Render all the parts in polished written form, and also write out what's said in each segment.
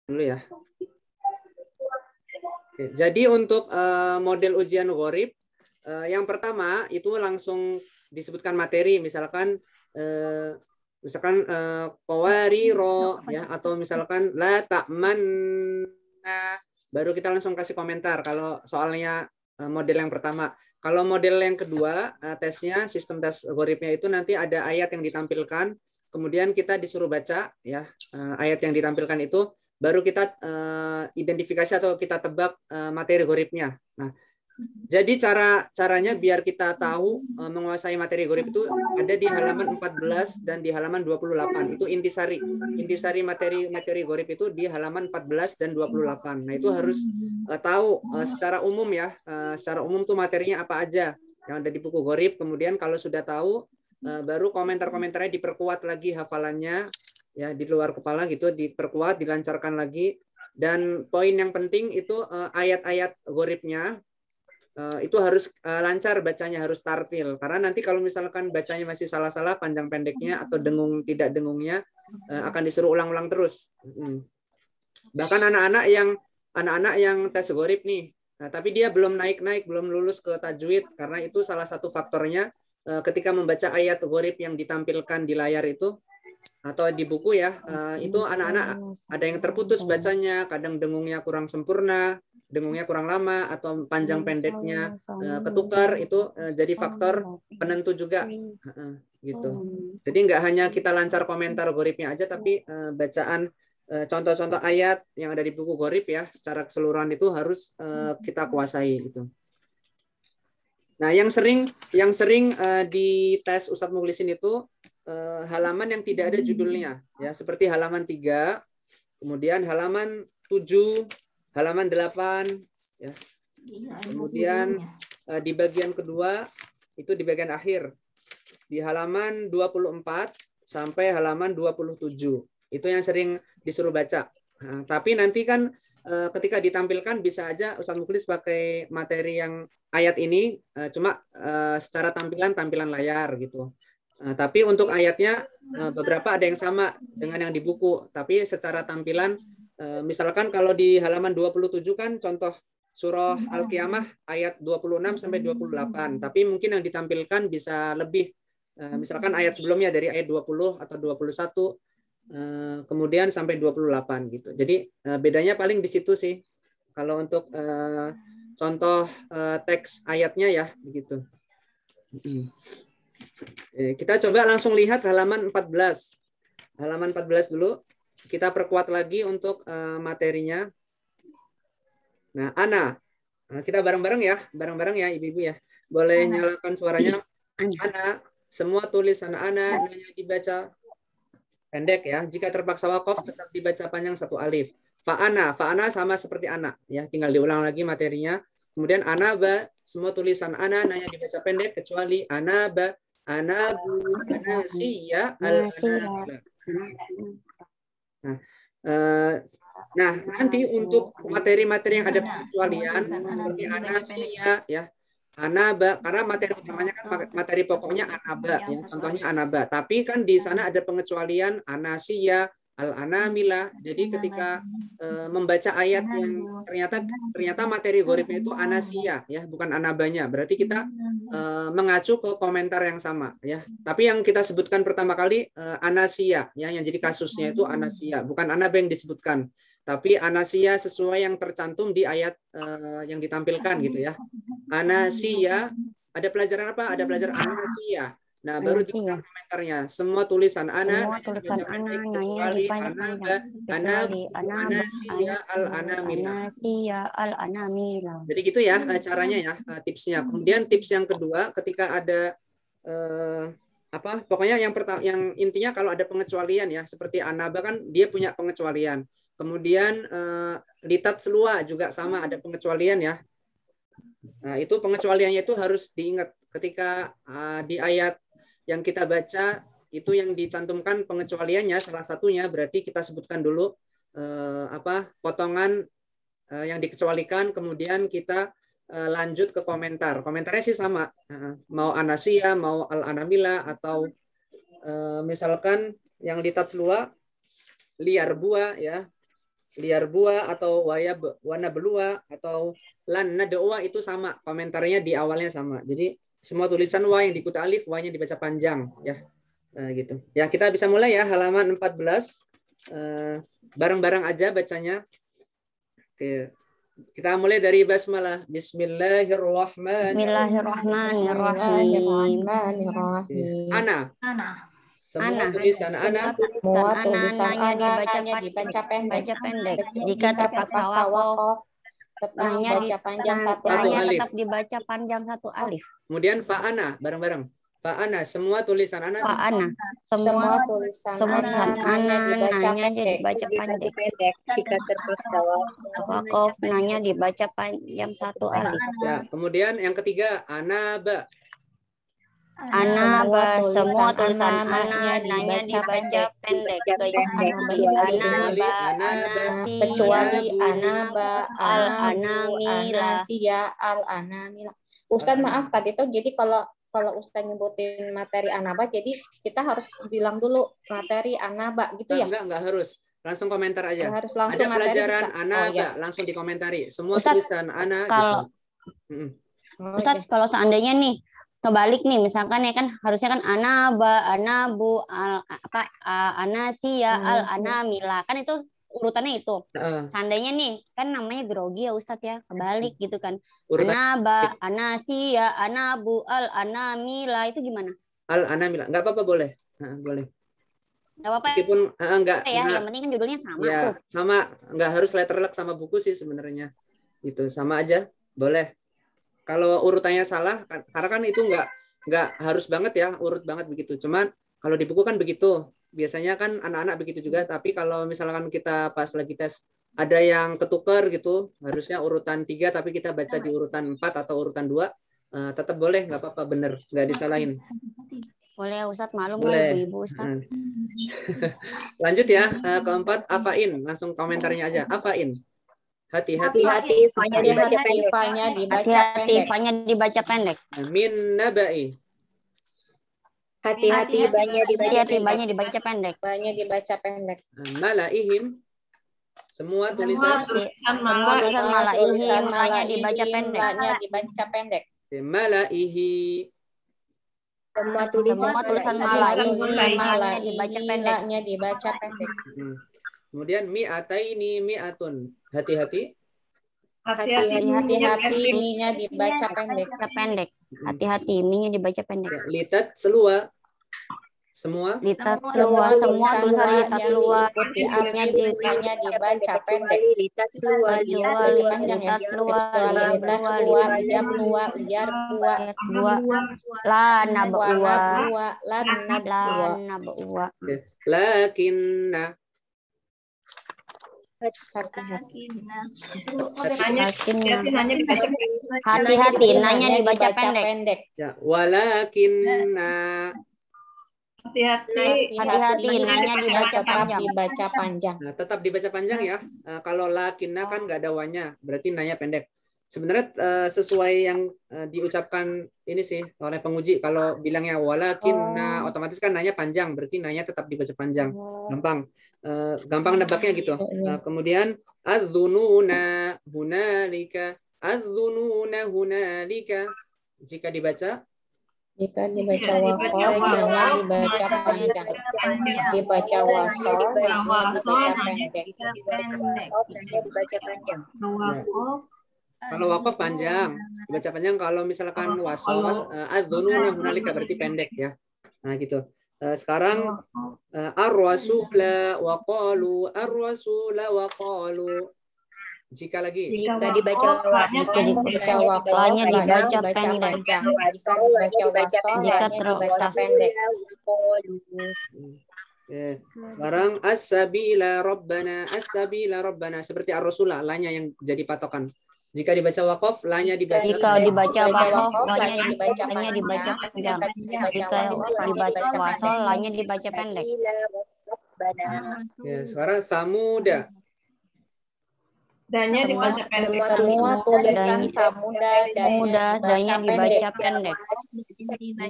dulu ya. Oke, jadi untuk model ujian gharib, yang pertama itu langsung disebutkan materi, misalkan qawariro ya, atau misalkan la ta'manna, baru kita langsung kasih komentar kalau soalnya model yang pertama. Kalau model yang kedua, tesnya sistem tes gharibnya itu nanti ada ayat yang ditampilkan, kemudian kita disuruh baca ya ayat yang ditampilkan itu, baru kita identifikasi atau kita tebak materi gharibnya. Nah, jadi caranya biar kita tahu menguasai materi gharib itu ada di halaman 14 dan di halaman 28. Itu intisari. Intisari materi gharib itu di halaman 14 dan 28. Nah, itu harus tahu secara umum ya. Secara umum tuh materinya apa aja yang ada di buku gharib. Kemudian kalau sudah tahu, baru komentar-komentarnya diperkuat lagi hafalannya ya, di luar kepala gitu, diperkuat, dilancarkan lagi. Dan poin yang penting itu ayat-ayat gharibnya itu harus lancar bacanya, harus tartil. Karena nanti kalau misalkan bacanya masih salah-salah, panjang pendeknya atau dengung tidak dengungnya, akan disuruh ulang-ulang terus. Bahkan anak-anak yang tes gharib nih, tapi dia belum naik-naik, belum lulus ke tajwid, karena itu salah satu faktornya ketika membaca ayat gharib yang ditampilkan di layar itu atau di buku ya, itu anak-anak ada yang terputus bacanya, kadang dengungnya kurang sempurna, dengungnya kurang lama, atau panjang pendeknya ketukar, itu jadi faktor penentu juga gitu. Jadi nggak hanya kita lancar komentar gharibnya aja, tapi bacaan contoh-contoh ayat yang ada di buku gharib ya secara keseluruhan itu harus kita kuasai gitu. Nah, yang sering di tes Ustadz Mukhlisin itu halaman yang tidak ada judulnya ya, seperti halaman 3, kemudian halaman 7, halaman 8 ya. Kemudian di bagian kedua itu di bagian akhir di halaman 24 sampai halaman 27. Itu yang sering disuruh baca. Nah, tapi nanti kan ketika ditampilkan bisa aja Ustadz Mukhlis pakai materi yang ayat ini cuma secara tampilan layar gitu. Tapi untuk ayatnya beberapa ada yang sama dengan yang di buku, tapi secara tampilan misalkan kalau di halaman 27 kan contoh surah Al-Qiyamah ayat 26 sampai 28, tapi mungkin yang ditampilkan bisa lebih, misalkan ayat sebelumnya dari ayat 20 atau 21 kemudian sampai 28 gitu. Jadi bedanya paling di situ sih. Kalau untuk contoh teks ayatnya ya begitu. Kita coba langsung lihat halaman 14. Halaman 14 dulu. Kita perkuat lagi untuk materinya. Nah, Ana. Kita bareng-bareng ya, Ibu-ibu ya. Boleh nyalakan suaranya. Ana, semua tulisan Ana hanya dibaca pendek ya. Jika terpaksa wakaf tetap dibaca panjang satu alif. Fa'ana sama seperti anak ya. Tinggal diulang lagi materinya. Kemudian anaba, semua tulisan ana hanya dibaca pendek kecuali anaba, anabu, anasiya, al-anabila. Nah, nanti untuk materi-materi yang ada pengecualian seperti anasiya ya. Anaba, karena materi utamanya kan materi pokoknya anaba ya, contohnya anaba. Tapi kan di sana ada pengecualian anasiya, al-anamila. Jadi ketika membaca ayat yang ternyata materi gharibnya itu anasiya ya, bukan anabanya. Berarti kita mengacu ke komentar yang sama ya. Tapi yang kita sebutkan pertama kali anasiya ya, yang jadi kasusnya itu anasiya, bukan anaba yang disebutkan. Tapi anasiya sesuai yang tercantum di ayat yang ditampilkan gitu ya. Anasiya, ada pelajaran apa? Ada pelajaran anasiya. Nah, baru dibuka komentarnya. Semua tulisan ana kecuali anaba, anabu, anasiya, al-anamila. Jadi gitu ya caranya ya, tipsnya. Kemudian tips yang kedua, ketika ada pokoknya yang pertama, yang intinya kalau ada pengecualian ya, seperti anaba kan dia punya pengecualian. Kemudian litat selua juga sama ada pengecualian ya. Nah, itu pengecualiannya itu harus diingat ketika di ayat yang kita baca itu yang dicantumkan pengecualiannya salah satunya, berarti kita sebutkan dulu potongan yang dikecualikan, kemudian kita lanjut ke komentar. Komentarnya sih sama, mau anasiya, mau al-anamila, atau misalkan yang litat selua liar buah ya. liyarbua atau wana belua atau lan nadwa itu sama, komentarnya di awalnya sama. Jadi semua tulisan wa yang diikuti alif, wa-nya dibaca panjang ya. Gitu. Ya, kita bisa mulai ya halaman 14. Bareng-bareng aja bacanya. Oke. Kita mulai dari basmalah. Bismillahirrahmanirrahim. Ana. Semua tulisan ana. Semua tulisan ana dibaca pendek. Jika terpaksa wakof, tetap baca panjang satu alif. Tetap dibaca panjang satu alif. Kemudian fa'ana, bareng-bareng. Fa'ana, semua tulisan ana. Fa'ana, semua tulisan ana dibaca pendek. Jika terpaksa wakof, nanya dibaca panjang satu alif. Ya, kemudian yang ketiga, anaba. Anaba, semua tulisan ana nanya dibaca pendek. Kecuali anaba, anamila, al-anamila. Ustadz maaf tadi itu, jadi kalau Ustadz nyebutin materi anaba, jadi kita harus bilang dulu materi anaba gitu ya? Enggak harus. Langsung komentar aja. Harus langsung ada pelajaran bisa. anaba, langsung dikomentari. Semua tulisan ana kalau, gitu. Ustadz, kalau seandainya nih, kebalik nih, misalkan ya kan harusnya kan anaba, anabu, anasia, al-anamila. Kan itu urutannya itu. Seandainya nih, kan namanya grogi ya Ustadz ya, kebalik gitu kan. Anaba, anasia, anabu, al-anamila, itu gimana? Al-anamila, nggak apa-apa boleh. Boleh. Nggak apa-apa meskipun enggak ya, yang penting kan judulnya sama ya, tuh. Sama, nggak harus letterlock sama buku sih sebenarnya. Itu sama aja, boleh. Kalau urutannya salah, karena kan itu nggak harus banget ya, urut banget begitu. Cuman kalau di buku kan begitu. Biasanya kan anak-anak begitu juga, tapi kalau misalkan kita pas lagi tes ada yang ketukar gitu, harusnya urutan 3 tapi kita baca di urutan 4 atau urutan 2, tetap boleh, nggak apa-apa, bener, nggak disalahin. Boleh Ustadz, malum boleh. Ibu Ustadz. Lanjut ya, keempat, afain, langsung komentarnya aja. Afain. Hati-hati. Fanya dibaca pendek. Fanya dibaca pendek. Min nabai. Hati-hati banyak dibaca pendek. Banyak dibaca pendek. Malaihim. Semua tulisan malaihim banyak dibaca pendek. Banyak dibaca pendek. Malaihi. Semua tulisan malaihim dibaca pendek. Kemudian mi'ataini mi'atun. Hati-hati. Hati-hati mi-nya dibaca pendek. Hati-hati mi-nya dibaca pendek. Litat selua. Semua. Litat selua, semua tulisan litat selua. Ikuti alif-nya dibaca pendek. Litat selua, baca panjang ya. Litat selua, liar buah. La nabua. Lakinna. Hati-hati nanya dibaca pendek. Ya, walakinna. Hati-hati nanya dibaca panjang. Nah, tetap dibaca panjang ya. Kalau lakinna kan nggak ada wanya, berarti nanya pendek. Sebenarnya sesuai yang diucapkan ini sih oleh penguji. Kalau bilangnya walakinna, otomatis kan nanya panjang, berarti nanya tetap dibaca panjang. Gampang nebaknya gitu. Kemudian az-zununa hunalika, az-zununa hunalika. Jika dibaca wakof, nanya dibaca panjang. Dibaca wasol, nanya dibaca pendek. dibaca panjang. Kalau wakof panjang, dibaca panjang. Kalau misalkan wasol, az-zununa hunalika berarti pendek ya. Nah gitu. Sekarang ar-rasula wa qalu, ar-rasula wa qalu. Jika dibaca wakolnya dibaca pendek. Jika terbaca pendek. Sekarang as-sabila rabbana, seperti ar-rasula, lanya yang jadi patokan. Jika dibaca wakof, lanya dibaca. Jika dibaca wakof, lanya dibaca panjang. Jika dibaca wasol, lanya dibaca pendek. Sekarang samuda. Danya dibaca pendek. Semua tulisan samuda danya dibaca pendek.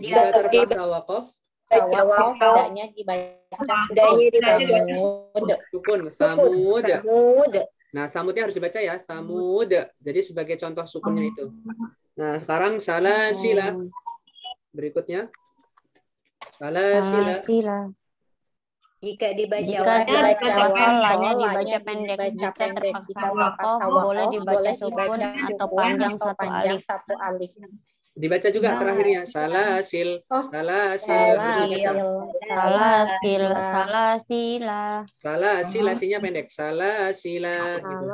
Jika terpaksa wakof, wakof, dadanya dibaca sukun. Samud. Nah, samudnya harus dibaca ya, samud. Jadi sebagai contoh sukunnya itu. Nah, sekarang salasila. Berikutnya. Salasila. Jika dibaca wasolnya dibaca pendek. Jika terpaksa wakof boleh dibaca sukun atau panjang satu alif. Dibaca juga terakhirnya salasil, salasila pendek, salasila gitu.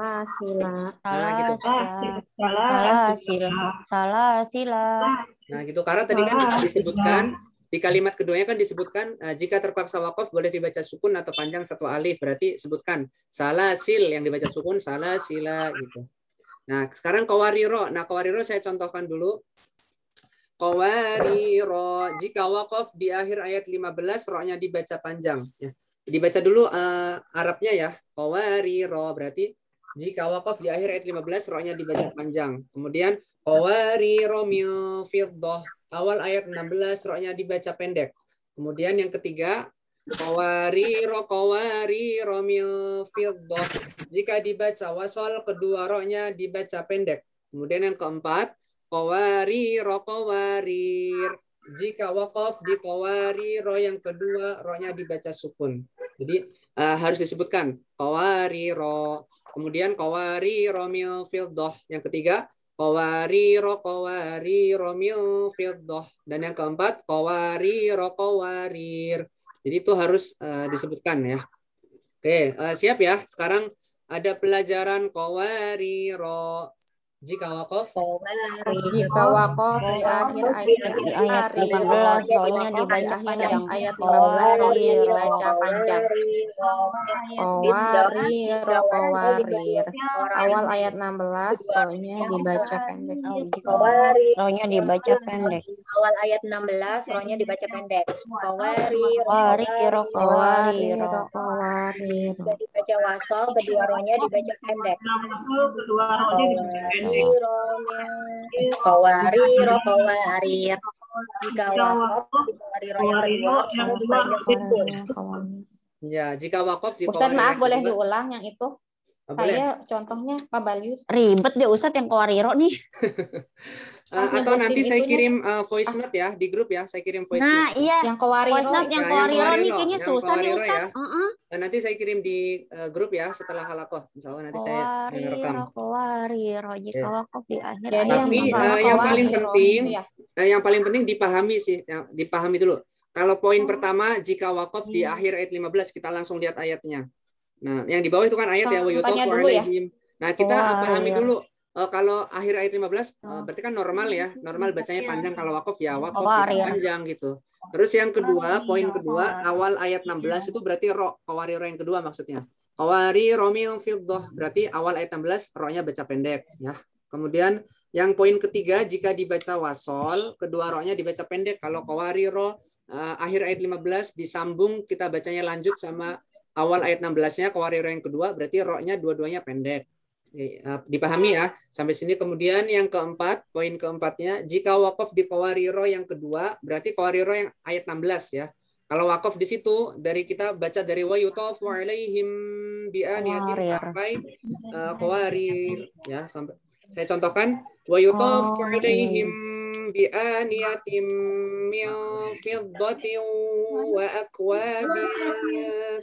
Nah gitu, karena tadi kan disebutkan di kalimat keduanya kan disebutkan jika terpaksa wakof boleh dibaca sukun atau panjang satu alif, berarti sebutkan salasil yang dibaca sukun, salasila gitu. Nah sekarang qawariro. Nah qawariro saya contohkan dulu. Qawariro, jika wakof di akhir ayat 15 ro-nya dibaca panjang ya. Dibaca dulu Arabnya ya. Qawariro berarti jika wakof di akhir ayat 15 ro-nya dibaca panjang. Kemudian qawariro min fiddah, awal ayat 16 ro-nya dibaca pendek. Kemudian yang ketiga qawariro min fiddah, jika dibaca wasol kedua ro-nya dibaca pendek. Kemudian yang keempat qawarir, jika wakof di qawariro yang kedua ro-nya dibaca sukun. Jadi harus disebutkan qawariro. Kemudian qawariro min fiddah. Yang ketiga qawariro min fiddah. Dan yang keempat qawarir. Jadi itu harus disebutkan ya. Oke, siap ya. Sekarang ada pelajaran qawariro. Jika wakof di akhir ayat 15 ro-nya dibaca panjang. Ayat 15 ro-nya dibaca panjang. Qawarir. Awal ayat 16 ro-nya dibaca pendek. Ro-nya dibaca pendek. Awal ayat 16 ro-nya dibaca pendek. Qawarir. Jika dibaca wasol kedua ro-nya dibaca pendek. Qawarir. Jika wakof di qawariro yang kedua ro-nya dibaca sukun. Ya, jika wakof di Ustaz maaf boleh diulang yang itu? Saya contohnya Pak Balyu. Ribet deh Ustaz yang qawariro nih. Atau nanti saya kirim voice note ya di grup ya, saya kirim voice note. Nah, iya. Yang qawariro. Yang qawariro nih kayaknya susah nih Ustaz. Nanti saya kirim di grup ya setelah halakoh. Misalnya nanti saya merekam. Qawariro jika wakof di akhir. Tapi yang paling penting dipahami sih, dipahami dulu. Kalau poin pertama jika wakof di akhir ayat 15 kita langsung lihat ayatnya. Nah, yang di bawah itu kan ayat ya wayutofu alaihim. Nah, kita pahami dulu. Kalau akhir ayat 15 berarti kan normal ya. Normal bacanya panjang, kalau wakof ya wakof panjang gitu. Terus yang kedua, poin kedua, awal ayat 16 itu berarti ro, qawariro yang kedua maksudnya. Qawariro min fiddah, berarti awal ayat 16 ro-nya baca pendek ya. Kemudian yang poin ketiga, jika dibaca wasol, kedua ro-nya dibaca pendek. Kalau qawariro akhir ayat 15 disambung kita bacanya lanjut sama awal ayat 16-nya qawariro yang kedua, berarti ro-nya dua-duanya pendek. Dipahami ya sampai sini. Kemudian yang keempat, poin keempatnya, jika wakof di qawariro yang kedua berarti qawariro yang ayat 16 ya. Kalau wakof di situ dari kita baca dari wa yutafu alaihim bi aniyatin sampai qawarir ya, sampai saya contohkan wa yutafu alaihim bi aniyatin min fiddatin wa akwabin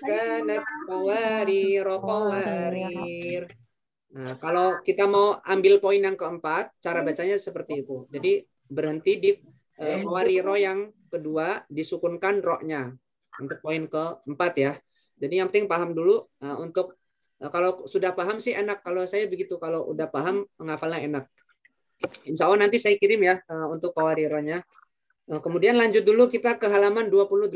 kanat qawarir. Nah, kalau kita mau ambil poin yang keempat, cara bacanya seperti itu. Jadi berhenti di qawariro yang kedua, disukunkan ro-nya. Untuk poin keempat ya. Jadi yang penting paham dulu. Untuk kalau sudah paham sih enak. Kalau saya begitu, kalau udah paham menghafalnya enak. Insya Allah nanti saya kirim ya untuk qawarironya. Kemudian lanjut dulu kita ke halaman 28.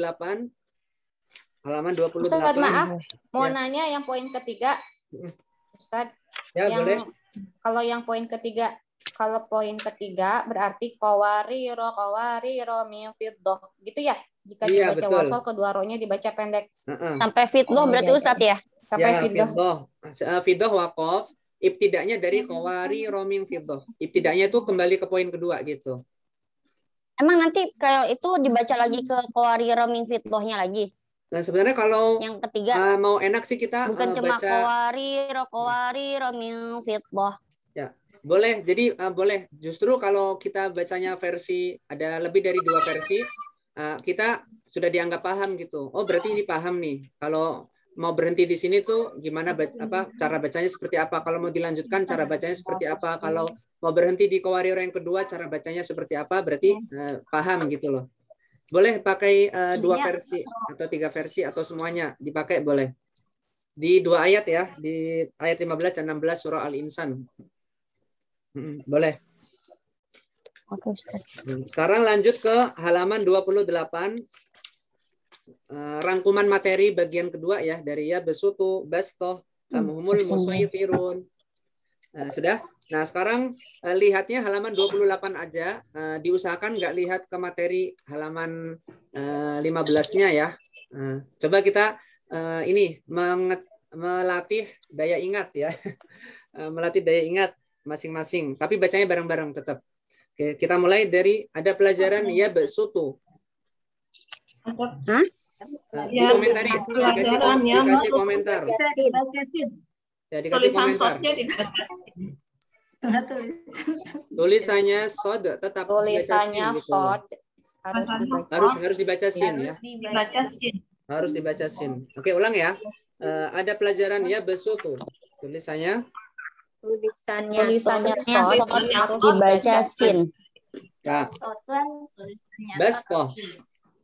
Halaman 28. Ustaz, maaf. Mau nanya yang poin ketiga. Ustaz. Ya, boleh. Kalau yang poin ketiga, berarti qawariro min fiddah gitu ya. Jika dibaca wasol kedua ro-nya dibaca pendek. Sampai fiddah berarti Ustaz ya? Sampai fiddah. Fiddah wakof, ibtidanya dari qawariro min fiddah. Ibtidanya itu kembali ke poin kedua gitu. Emang nanti kalau itu dibaca lagi ke qawarira min fidlahnya lagi? Nah, sebenarnya kalau yang ketiga mau enak sih kita bukan cuma baca qawarira min fidlah. Ya, boleh. Jadi boleh. Justru kalau kita bacanya versi ada lebih dari 2 versi, kita sudah dianggap paham gitu. Oh, berarti ini paham nih. Kalau mau berhenti di sini tuh gimana cara bacanya seperti apa? Kalau mau dilanjutkan cara bacanya seperti apa? Kalau mau berhenti di qawarira yang kedua cara bacanya seperti apa? Berarti paham gitu loh. Boleh pakai 2 versi atau 3 versi atau semuanya dipakai boleh. Di 2 ayat ya, di ayat 15 dan 16 surah Al-Insan. Boleh. Oke, Ustaz. Sekarang lanjut ke halaman 28. Rangkuman materi bagian kedua ya dari ya besutu, bastoh, amhumul musaytirun. Sudah? Nah, sekarang lihatnya halaman 28 aja. Diusahakan nggak lihat ke materi halaman 15-nya ya. Coba kita ini melatih daya ingat ya. Melatih daya ingat masing-masing. Tapi bacanya bareng-bareng tetap. Oke, kita mulai dari ada pelajaran ya besutu. Hah? Ya, komentari. Dikasih komentar. Ya, dikasih komentar. Tulisannya sod tetap tulisannya sod harus dibaca sin ya. Harus dibaca sin. Oke, ulang ya. Ada pelajaran ya besutu. Tulisannya sod harus dibaca sin. Nah. Bastoh.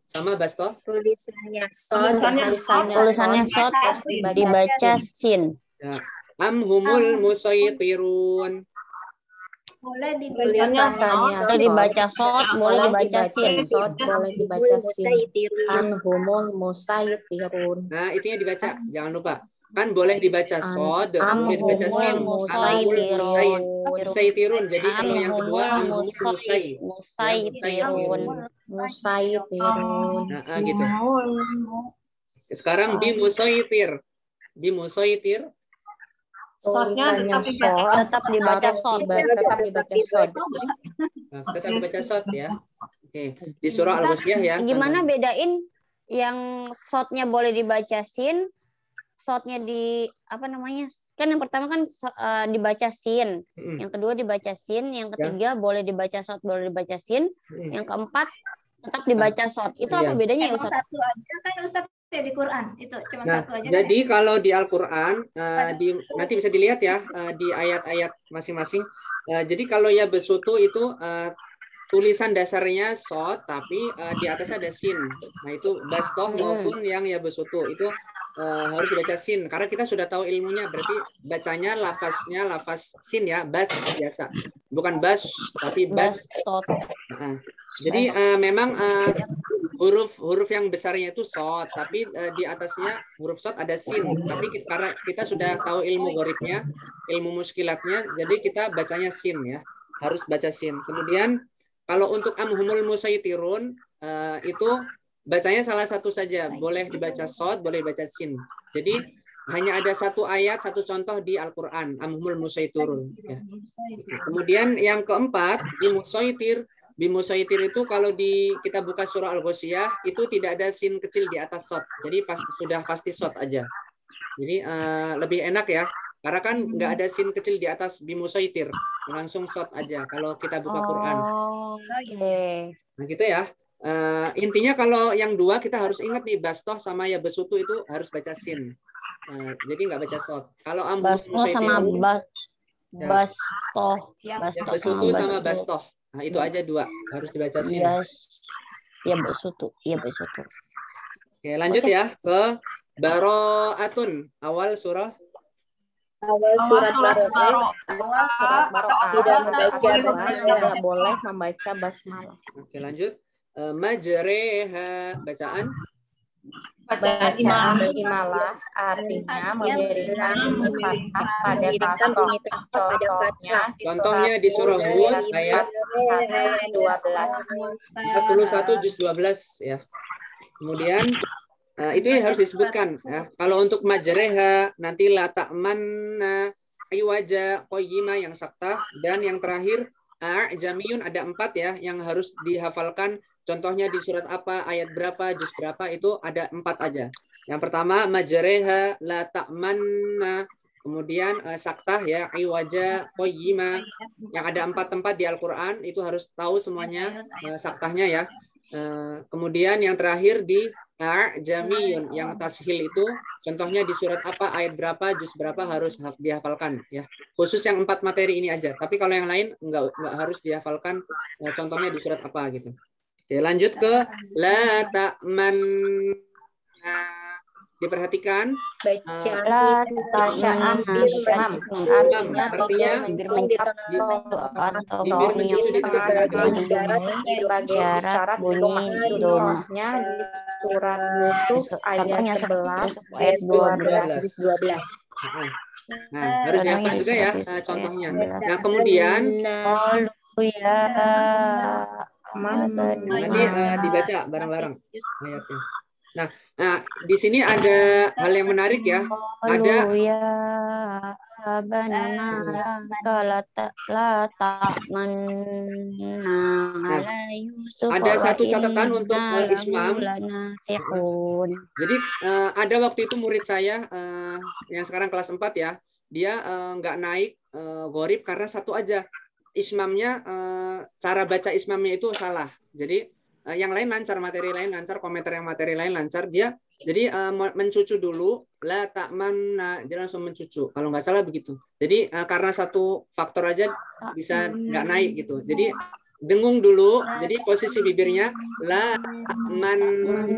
Sama bastoh? Tulisannya sod harus dibaca sin. Ya. Amhumul musaytirun. boleh dibaca sod, boleh dibaca sin. boleh dibaca sin. Anhumul musaytirun. Nah, itunya dibaca. Jangan lupa. Kan boleh dibaca sod, boleh dibaca sin. Musaytirun. Jadi kalau yang kedua musaytirun. Nah, gitu. Sekarang bimusaytir. Tulisannya sod tetap dibaca sod. tetap dibaca sod ya. Oke, di surah Al-Ghasyiyah ya. Gimana bedain yang sodnya boleh dibaca sin, sodnya di apa namanya? Kan yang pertama kan dibaca sin, yang kedua dibaca sin, yang ketiga boleh dibaca sod, boleh dibaca sin, yang keempat tetap dibaca sod. Itu apa bedanya ya Ustaz? Satu aja kan Ustaz ya di Quran itu cuma satu aja. Jadi kalau di Al-Qur'an nanti bisa dilihat ya di ayat-ayat masing-masing. Jadi kalau ya besutu itu tulisan dasarnya sod tapi di atasnya ada sin. Nah, itu bastoh maupun yang ya besutu itu harus dibaca sin karena kita sudah tahu ilmunya, berarti bacanya lafaznya lafaz sin ya, bas biasa. Bukan bas tapi bas. Jadi memang huruf yang besarnya itu sod, tapi di atasnya huruf sod ada sin. Tapi karena kita sudah tahu ilmu gharibnya, ilmu muskilatnya, jadi kita bacanya sin ya, harus baca sin. Kemudian kalau untuk amhumul musaytirun itu bacanya salah satu saja, boleh dibaca sod, boleh dibaca sin. Jadi hanya ada satu ayat, satu contoh di Al-Quran, amhumul musaytirun. Ya. Kemudian yang keempat, bimusaytir itu kalau kita buka surah Al-Ghasyiyah itu tidak ada sin kecil di atas sod. Jadi sudah pasti sod aja. Jadi lebih enak ya. Karena kan nggak ada sin kecil di atas bimusaytir. Langsung sod aja kalau kita buka Quran. Nah gitu ya. Intinya kalau yang dua kita harus ingat nih, bastoh sama ya besutu itu harus baca sin. Jadi nggak baca sod. Kalau bastoh sama bastoh. Besutu sama bastoh. Nah, itu aja dua harus dibaca sin. Ya besutu. Oke, lanjut ya ke Baro'atun, awal surat Baro'ah. Tidak boleh membaca basmalah. Oke, lanjut. Majreha, bacaan imalah artinya memberikan fathah pada kasroh. Contohnya di surah Hud ayat 41 juz 12 ya. Kemudian itu harus disebutkan ya. Kalau untuk majreha nanti la ta'manna aywaja qayyima yang saktah, dan yang terakhir a'jamiyun ada 4 ya yang harus dihafalkan. Contohnya di surat apa, ayat berapa, juz berapa, itu ada 4 aja. Yang pertama majreha la ta'manna. Kemudian saktah ya, iwaja, qayyima. Yang ada 4 tempat di Al-Qur'an itu harus tahu semuanya saktahnya ya. Kemudian yang terakhir di a'jamiyun, yang tashil itu contohnya di surat apa, ayat berapa, juz berapa harus dihafalkan ya. Khusus yang 4 materi ini aja. Tapi kalau yang lain enggak harus dihafalkan contohnya di surat apa gitu. Oke, lanjut ke la ta'manna. Diperhatikan bacaan ismam artinya bibir mencucu di tengah-tengah sebagai isyarat domahnya di surat Yusuf ayat 11 ayat 12. Nah, harus dihafal juga ya contohnya. Nah, kemudian nanti dibaca bareng-bareng ayatnya. Nah, di sini ada hal yang menarik ya. Ada ada satu catatan untuk ismam. Jadi ada waktu itu murid saya yang sekarang kelas 4 ya, dia nggak naik gharib karena satu aja. Ismamnya, cara baca ismamnya itu salah. Jadi yang lain lancar, materi lain lancar, komentar yang materi lain lancar. Dia jadi mencucu dulu, la ta'manna, dia langsung mencucu. Kalau nggak salah begitu. Jadi karena satu faktor aja bisa nggak naik gitu. Jadi dengung dulu. Jadi posisi bibirnya la ta'manna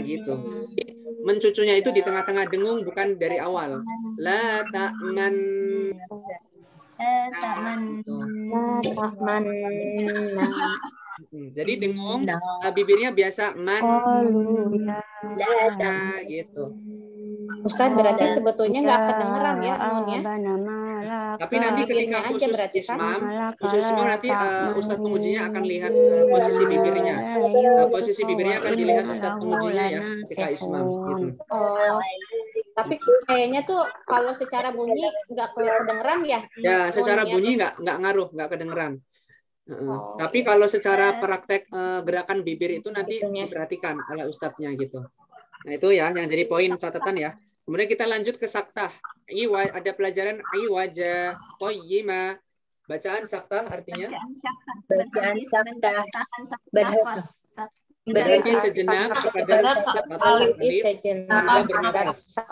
gitu. Jadi, mencucunya itu di tengah-tengah dengung, bukan dari awal. La ta'manna. Jadi dengung, bibirnya biasa man gitu. Ustadz berarti sebetulnya nggak kedengeran ya nunnya. Tapi nanti ketika khusus ismam nanti Ustadz pengujinya akan lihat posisi bibirnya. Posisi bibirnya akan dilihat Ustadz pengujinya ya ketika ismam gitu. Tapi kayaknya tuh kalau secara bunyi nggak kedengeran ya? Ya, secara bunyi nggak ngaruh, nggak kedengeran. Tapi kalau secara praktek gerakan bibir itu nanti diperhatikan oleh ustadznya gitu. Nah itu ya yang jadi poin catatan ya. Kemudian kita lanjut ke saktah. Ada pelajaran iwaja, qayyima. Bacaan saktah artinya? Bacaan saktah. Berhenti sejenak, sekadar berhenti sejenak,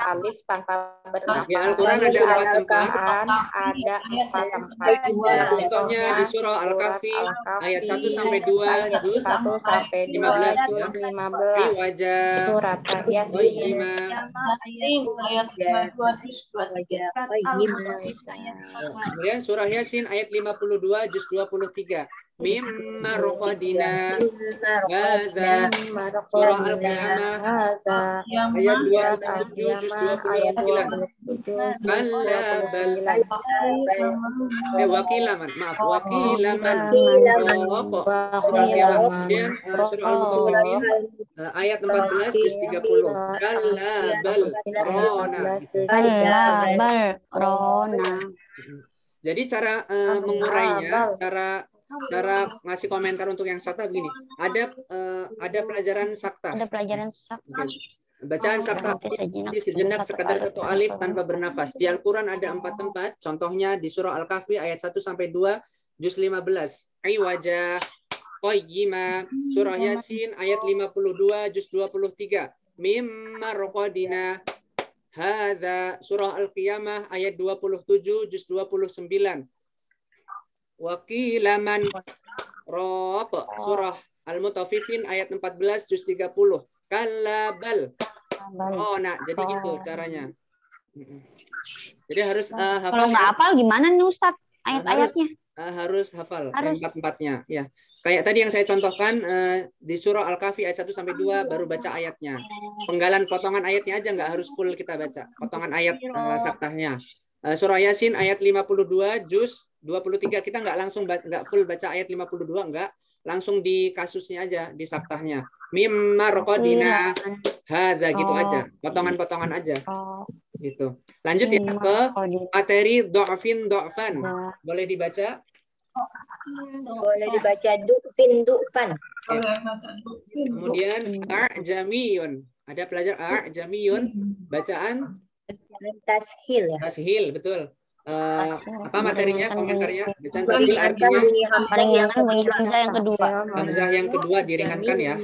alif tanpa bernafas. Di Al-Quran ada 4 tempat. Ada 4 tempat. Contohnya di surah Al-Kahfi ayat 1 sampai 2 juz 15 wajah surat Yasin kemudian surah Yasin ayat 52 juz 23 mimma roqadina hadza surah Al-Qiyamah ayat 27 juz 29 wakilaman kemudian surah Al-Mutaffifin ayat 14 juz 30 rona. Jadi cara mengurainya, cara ngasih komentar untuk yang saktah begini. Ada pelajaran saktah. Ada pelajaran saktah. Bacaan saktah sejenak sekadar satu alif tanpa bernafas. Di Al-Quran ada 4 tempat. Contohnya di surah Al-Kahfi ayat 1 sampai 2 juz 15. Iwaja, qayyima, surah Yasin ayat 52 juz 23. Mimma roqadina hadza, surah Al-Qiyamah ayat 27 juz 29. Wakilaman rob, surah Al-Mutaffifin ayat 14 juz 30. Kalabal. Oh, nah, jadi gitu caranya. Jadi harus hafal. Kalau nggak hafal gimana nih Ustadz ayat-ayatnya? Harus hafal empat-empatnya ya. Kayak tadi yang saya contohkan di surah Al-Kahfi ayat 1 sampai 2 baru baca ayatnya. Penggalan potongan ayatnya aja nggak harus full kita baca. Potongan ayat saktahnya. Surah Yasin ayat 52 juz 23 kita nggak langsung nggak full baca ayat 52 nggak, langsung di kasusnya aja di saktahnya. Mimma roqadina hadza gitu aja. Potongan-potongan aja. Gitu. Lanjut ya ke materi do'fin do'fan. Boleh dibaca? Boleh dibaca du'fin, du'fan. Kemudian a'jamiyun. Ada pelajar a'jamiyun. Bacaan Tashil ya. tashil, betul. Apa materinya, komentarnya? Bacaan tashil Meringankan artinya bunyi hamzah Meringankan bunyi hamzah yang kedua. hamzah yang kedua diringankan ya.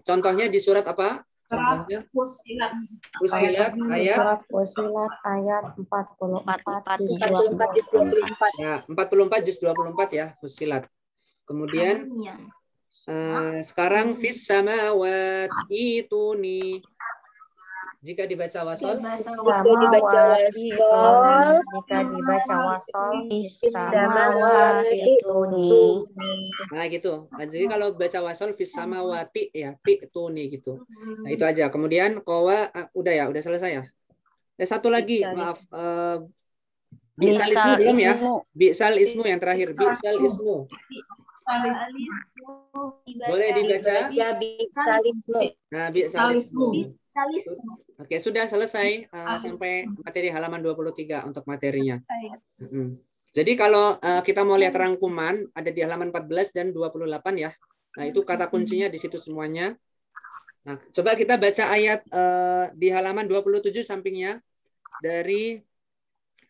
Contohnya di surat apa? Contohnya Fussilat ayat Surat Fussilat ayat 44 juz 44 juz 24. ya, 44 juz 24 ya, Fussilat. Kemudian sekarang fis samawat itu nih. Jika dibaca wasol, Jika dibaca wasol, jika dibaca wasol samawati itu nih. nah gitu. Jadi kalau baca wasol fis samawati ya, ti itu nih gitu. Nah itu aja. Kemudian kowa udah selesai ya. Satu lagi, maaf. Bi'sal ismu belum ya? Bi'sal ismu yang terakhir. Bi'sal ismu. Boleh dibaca. bi'sal ismu. Nah, bi'sal ismu. Oke, sudah selesai sampai materi halaman 23 untuk materinya. Jadi kalau kita mau lihat rangkuman ada di halaman 14 dan 28 ya. Nah, itu kata kuncinya di situ semuanya. Nah, coba kita baca ayat di halaman 27 sampingnya dari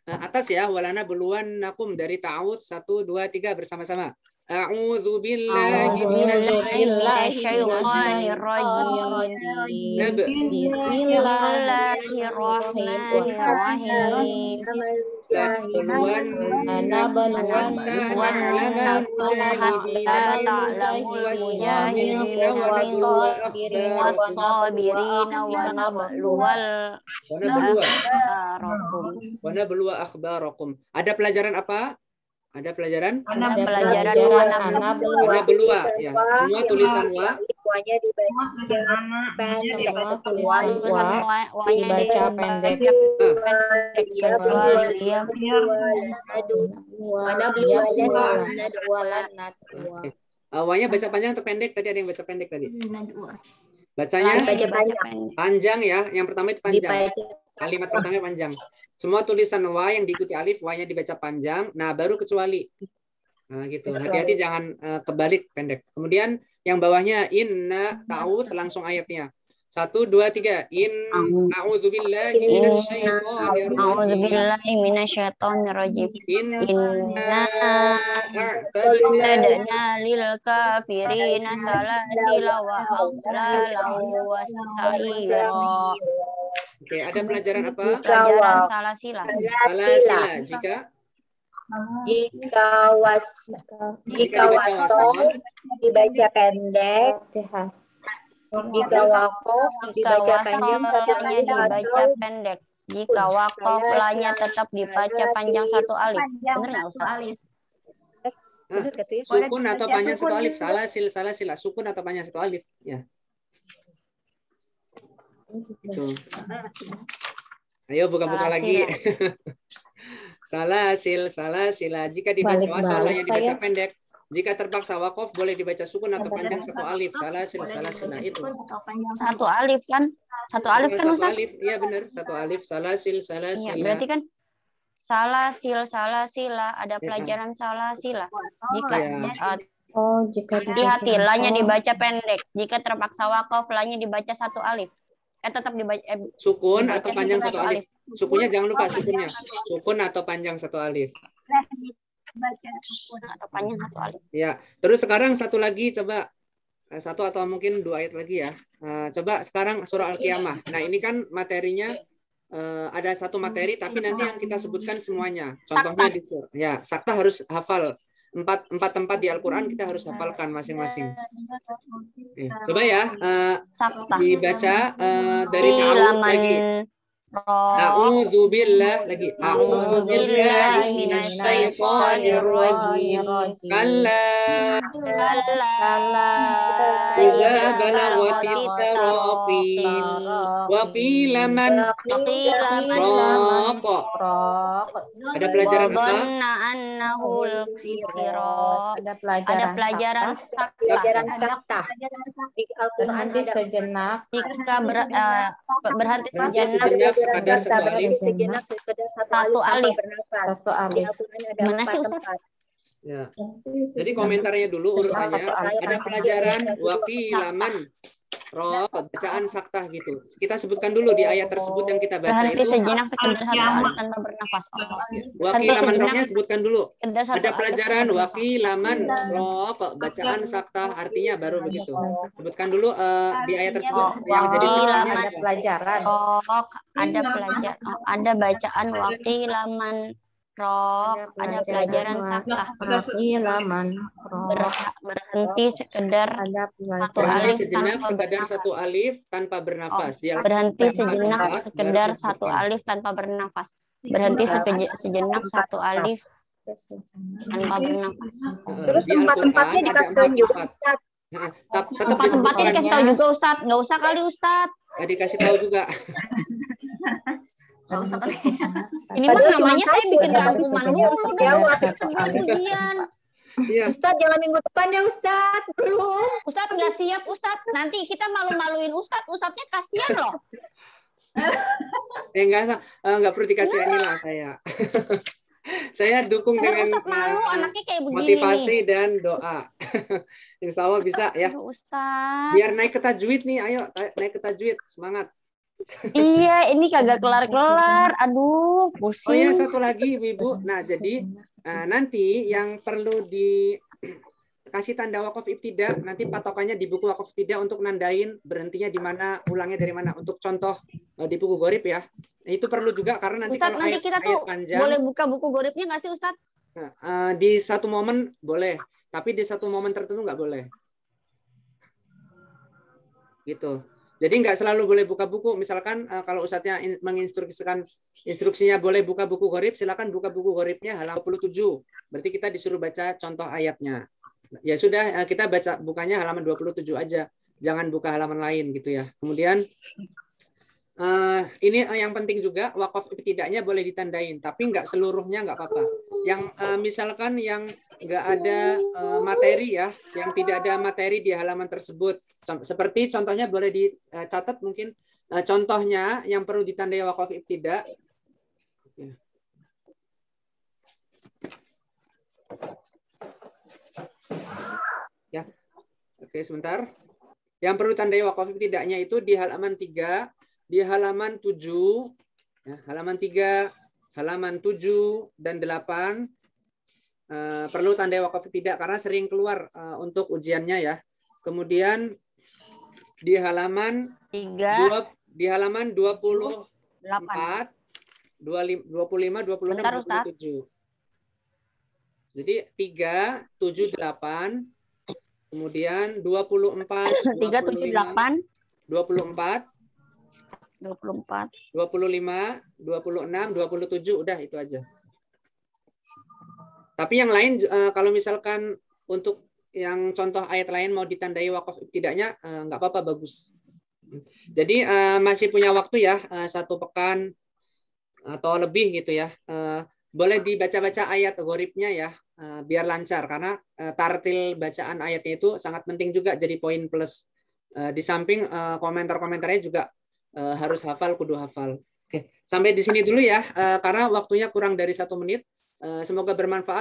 atas ya, walana beluan nakum dari ta'awuz 1 2 3 bersama-sama. A'udzu billahi Bismillahirrahmanirrahim. Bismillahirrahmanirrahim. Ada pelajaran apa? Ada pelajaran? Ada pelajaran Anabluwa ya. Semua tulisan wa. Wanya dibaca pendek. Semua tulisan wa dibaca pendek. Wanya baca panjang atau pendek? Tadi ada yang baca pendek tadi. Bacanya panjang ya. Yang pertama itu panjang. Kalimat pertama panjang. Semua tulisan wa yang diikuti alif, wa-nya dibaca panjang. Nah, baru kecuali. Nah, gitu. Hati-hati jangan kebalik pendek. Kemudian yang bawahnya inna ta'uz langsung ayatnya. 1 2 3. A'udzubillahi minasyaitonir rajim. Inna a'tadna lil kafirina salasila wa aghlala wa sa'ira. Oke, ada pelajaran apa? Pelajaran salasila. Salasila. Jika wasol dibaca pendek. Jika wakof dibaca panjang satu alif dibaca pendek. Jika wakof lanya tetap dibaca panjang satu alif. Benar nggak Ustaz? Sukun atau panjang satu alif? Salasila. Sukun atau panjang satu alif? Ya. Itu. Ayo buka-buka lagi. Salasila. Jika dibaca wasol hanya dibaca pendek. Jika terpaksa wakof boleh dibaca sukun atau panjang satu alif. Salasila itu. Satu alif kan? Satu alif kan Ustaz? Iya benar, satu alif. Salasila. Iya, berarti kan salasila. Ada pelajaran salasila. Jika hati-hati lanya dibaca pendek. Jika terpaksa wakof lanya dibaca satu alif. Tetap dibaca sukun atau panjang satu alif. Sukunnya jangan lupa sukunnya. Sukun atau panjang satu alif. Sukun atau panjang satu alif. Ya, terus sekarang satu lagi coba satu atau mungkin 2 ayat lagi ya. Coba sekarang surah Al-Qiyamah. Nah, ini kan materinya ada satu materi tapi nanti yang kita sebutkan semuanya. Contohnya di surah. Ya, sakta harus hafal. Empat tempat di Al-Quran kita harus hafalkan masing-masing. Coba ya dibaca dari ta'awudz lagi. A'udzubillah lagi. A'udzubillahi minasyaitonir rajim. Kalla idza balaghatit taraqi wa qila man raqa. Ada pelajaran apa? Ada pelajaran sakta. Di Al-Quran ada sejenak. Jika berhenti sejenak sekadar satu alif. Sejenak sekedar satu alif. Satu alif. Di Al-Quran ada Mana sih 4 Ustaz? tempat. Ya. Jadi komentarnya dulu urutannya. Ada pelajaran wakilaman roh, bacaan saktah gitu. Kita sebutkan dulu di ayat tersebut yang kita baca Berhenti itu. sejenak sekedar satu alif tanpa bernafas. Wakilaman rohnya sebutkan dulu. Sekedar satu Ada alif pelajaran tanpa bernafas. wakilaman roh, bacaan saktah artinya baru begitu. Sebutkan dulu di ayat tersebut yang jadi saktahnya. Ada pelajaran. Ada pelajaran. Ada bacaan wakilaman roh, ada pelajaran saktah. Wakilaman roh. Berhenti sekedar Ada satu pelajaran. alif Sejenak tanpa sekedar bernafas. satu alif tanpa bernafas. Dia Berhenti tanpa sejenak bernafas, sekedar baru satu disebutkan. alif tanpa bernafas. Berhenti sejenak satu alif tanpa bernafas. Terus Di tempat-tempatnya Al-Quran dikasih ada tahu juga empat. Ustaz. Tetap Tempat-tempatnya disebutkan. dikasih tahu juga Ustadz. Nggak usah kali Ustadz. Dikasih tahu juga. Ini mah Padahal cuma namanya saya satu, bikin ada rangkuman sejenak mulu satu dari alif. sebelum ujian. Iya. Ustaz jangan minggu depan ya Ustaz. Belum. Ustadz nggak siap Ustadz. Nanti kita malu-maluin Ustadz. Ustadznya kasihan loh. Enggak perlu dikasih inilah saya. Saya dukung Ntar dengan Ustadz malu anaknya kayak begini motivasi nih. dan doa. Insya Allah bisa ya. Aduh, Ustadz. Biar naik ke tajwid nih, ayo naik ke tajwid, semangat. Iya, ini kagak kelar-kelar. Aduh, pusing. Oh ya, satu lagi Ibu. Nah, jadi nanti yang perlu dikasih tanda wakaf ibtida, nanti patokannya di buku wakaf ibtida untuk nandain berhentinya di mana, ulangnya dari mana. Untuk contoh di buku Gorib ya. Itu perlu juga karena nanti Ustadz, kalau nanti kita tuh ayat panjang, boleh buka buku goribnya nggak sih Ustadz? di satu momen boleh, tapi di satu momen tertentu nggak boleh. Gitu. Jadi nggak selalu boleh buka buku. Misalkan kalau Ustadznya menginstruksikan instruksinya boleh buka buku Gorib, silakan buka buku Goribnya halaman 27. Berarti kita disuruh baca contoh ayatnya. Ya sudah, kita baca bukanya halaman 27 aja. Jangan buka halaman lain gitu ya. Kemudian ini yang penting juga, wakaf ibtidanya boleh ditandain, tapi nggak seluruhnya nggak apa-apa. Yang misalkan yang nggak ada materi ya, yang tidak ada materi di halaman tersebut, seperti contohnya boleh dicatat mungkin contohnya yang perlu ditandai wakaf ibtida. Ya, oke sebentar. Yang perlu tandai wakaf ibtidanya itu di halaman 3. Di halaman 7, ya, halaman 3, halaman 7 dan 8 perlu tandai wakaf ibtidah karena sering keluar untuk ujiannya ya. Kemudian di halaman 3, di halaman 24, 8. 25, 26, Bentar, 27. Jadi 3, 7, 8, kemudian 24, 3, 7, 8, 24, 24. 25, 26, 27 udah itu aja. Tapi yang lain kalau misalkan untuk yang contoh ayat lain mau ditandai wakaf ibtidanya nggak apa-apa, bagus. Jadi masih punya waktu ya 1 pekan atau lebih gitu ya. Boleh dibaca-baca ayat goribnya ya biar lancar karena tartil bacaan ayatnya itu sangat penting juga jadi poin plus. Di samping komentar-komentarnya juga harus hafal, kudu hafal. Oke, sampai di sini dulu ya, karena waktunya kurang dari 1 menit. Semoga bermanfaat.